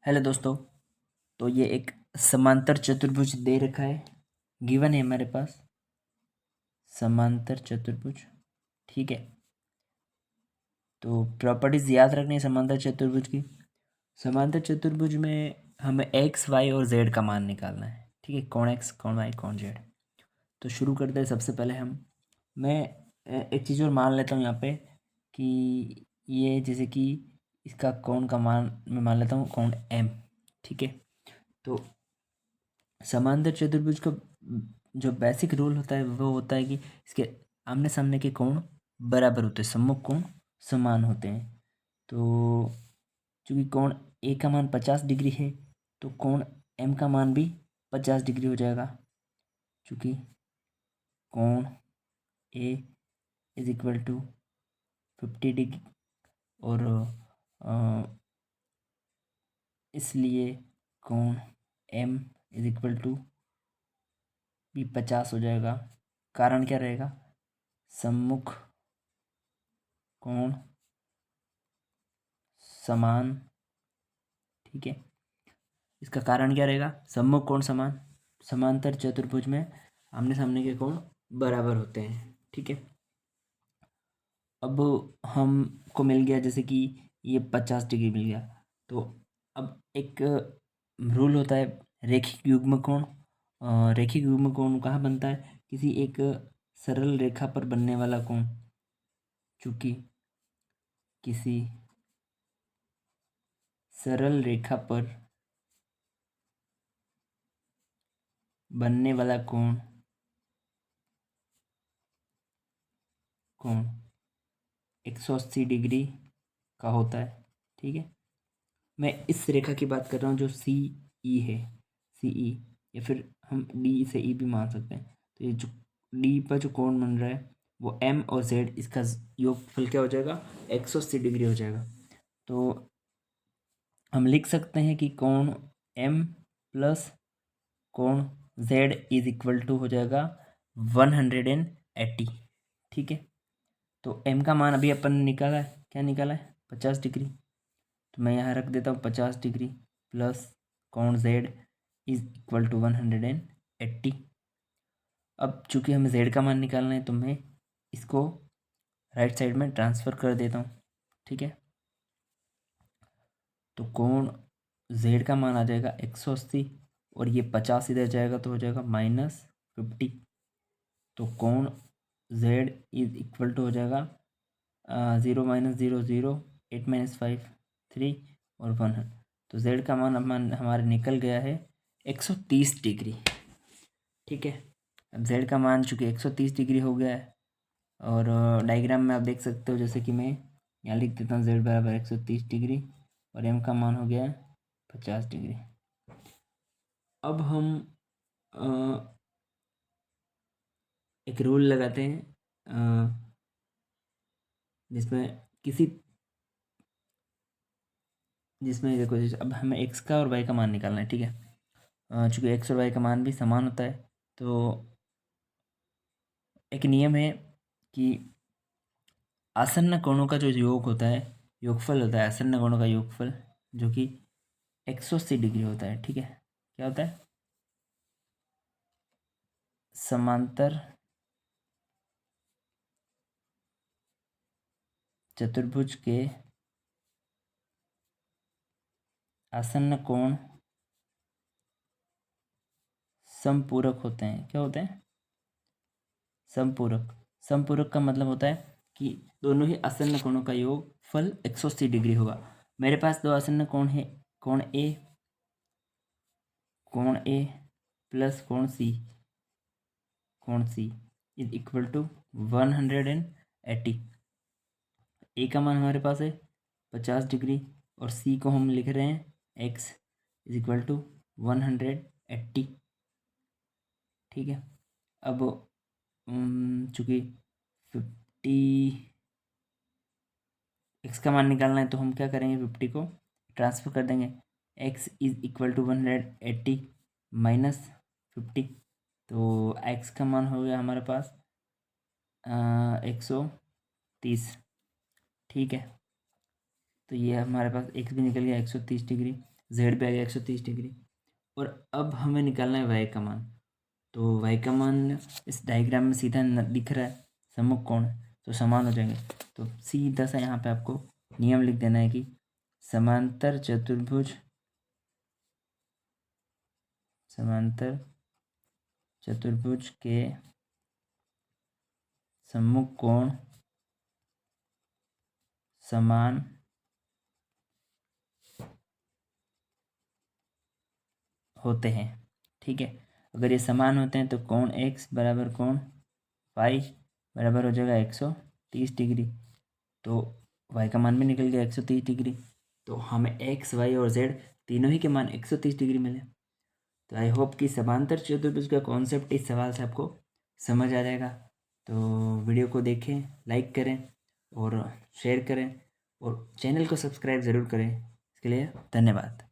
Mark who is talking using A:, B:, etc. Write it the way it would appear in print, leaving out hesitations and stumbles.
A: Hello दोस्तों। तो ये एक समांतर चतुर्भुज दे रखा है, गिवन है हमारे पास समांतर चतुर्भुज। ठीक है, तो प्रॉपर्टीज याद रखनी है समांतर चतुर्भुज की। समांतर चतुर्भुज में हमें एक्स वाई और जेड का मान निकालना है। ठीक है, कौन एक्स कौन वाई कौन जेड। तो शुरू करते हैं। सबसे पहले मैं एक चीज़ और मान लेता हूँ यहाँ पे कि ये जैसे कि इसका कौन का मान मैं मान लेता हूँ कौन एम। ठीक है, तो समांतर चतुर्भुज का जो बेसिक रूल होता है वो होता है कि इसके आमने सामने के कोण बराबर होते हैं, सम्मुख कोण समान होते हैं। तो चूंकि कोण ए का मान 50 डिग्री है तो कोण एम का मान भी 50 डिग्री हो जाएगा। चूंकि कोण ए इज इक्वल टू 50 डिग्री और इसलिए कोण एम इज इक्वल टू भी 50 हो जाएगा। कारण क्या रहेगा? सम्मुख कोण समान। ठीक है, इसका कारण क्या रहेगा? सम्मुख कोण समान। समांतर चतुर्भुज में आमने सामने के कोण बराबर होते हैं। ठीक है, अब हमको मिल गया जैसे कि ये 50 डिग्री मिल गया। तो अब एक रूल होता है रेखिक युग्म कोण। रेखिक युग्म कोण कहाँ बनता है? किसी एक सरल रेखा पर बनने वाला कोण। चूंकि किसी सरल रेखा पर बनने वाला कोण कोण 180 डिग्री का होता है। ठीक है, मैं इस रेखा की बात कर रहा हूँ जो सी ई है। सी ई, या फिर हम डी से ई भी मान सकते हैं। तो ये जो डी पर जो कोण बन रहा है वो एम और जेड, इसका योगफल क्या हो जाएगा? 180 डिग्री हो जाएगा। तो हम लिख सकते हैं कि कोण एम प्लस कोण जेड इज इक्वल टू हो जाएगा 180। ठीक है, तो एम का मान अभी अपन ने निकाला है, क्या निकाला है? 50 डिग्री। तो मैं यहाँ रख देता हूँ 50 डिग्री प्लस कोण जेड इज इक्वल टू 180। अब चूंकि हमें जेड का मान निकालना है तो मैं इसको राइट साइड में ट्रांसफ़र कर देता हूँ। ठीक है, तो कोण जेड का मान आ जाएगा 180 और ये 50 इधर जाएगा तो हो जाएगा -50। तो कोण जेड इज इक्वल टू हो जाएगा 0 - 0 0, 8 - 5 3 और 1। तो जेड का मान हमारे निकल गया है 130 डिग्री। ठीक है, अब जेड का मान चूँकि 130 डिग्री हो गया है और डायग्राम में आप देख सकते हो, जैसे कि मैं यहाँ लिख देता हूँ जेड बराबर 130 डिग्री और एम का मान हो गया है 50 डिग्री। अब हम एक रूल लगाते हैं जिसमें जिसमें देखो, अब हमें एक्स का और वाई का मान निकालना है। ठीक है, चूँकि एक्स और वाई का मान भी समान होता है तो एक नियम है कि आसन्न कोणों का जो योग होता है, योगफल होता है आसन्न कोणों का योगफल, जो कि 180 डिग्री होता है। ठीक है, क्या होता है? समांतर चतुर्भुज के आसन्न कोण समपूरक होते हैं। क्या होते हैं? समपूरक। समपूरक का मतलब होता है कि दोनों ही आसन्न कोणों का योग फल 180 डिग्री होगा। मेरे पास दो आसन्न कोण है, कोण ए प्लस कोण सी इज इक्वल टू 180। ए का मान हमारे पास है 50 डिग्री और सी को हम लिख रहे हैं एक्स इज इक्वल टू 180। ठीक है, अब चूँकि 50 एक्स का मान निकालना है तो हम क्या करेंगे? 50 को ट्रांसफर कर देंगे। X is equal to 180 minus 50। तो एक्स का मान हो गया हमारे पास 130। ठीक है, तो ये हमारे पास एक्स भी निकल गया 130 डिग्री। जेड पे आ गया 130 डिग्री। और अब हमें निकालना है वाई का मान। तो वाई का मान इस डायग्राम में सीधा दिख रहा है, सम्मुख कोण तो समान हो जाएंगे। तो सीधा सा यहाँ पे आपको नियम लिख देना है कि समांतर चतुर्भुज के सम्मुख कोण समान होते हैं। ठीक है, अगर ये समान होते हैं तो कोण एक्स बराबर कोण फाई बराबर हो जाएगा 130 डिग्री। तो वाई का मान भी निकल गया 130 डिग्री। तो हमें एक्स वाई और जेड तीनों ही के मान 130 डिग्री मिले। तो आई होप कि समांतर चतुर्भुज का कॉन्सेप्ट इस सवाल से आपको समझ आ जाएगा। तो वीडियो को देखें, लाइक करें और शेयर करें और चैनल को सब्सक्राइब ज़रूर करें। इसके लिए धन्यवाद।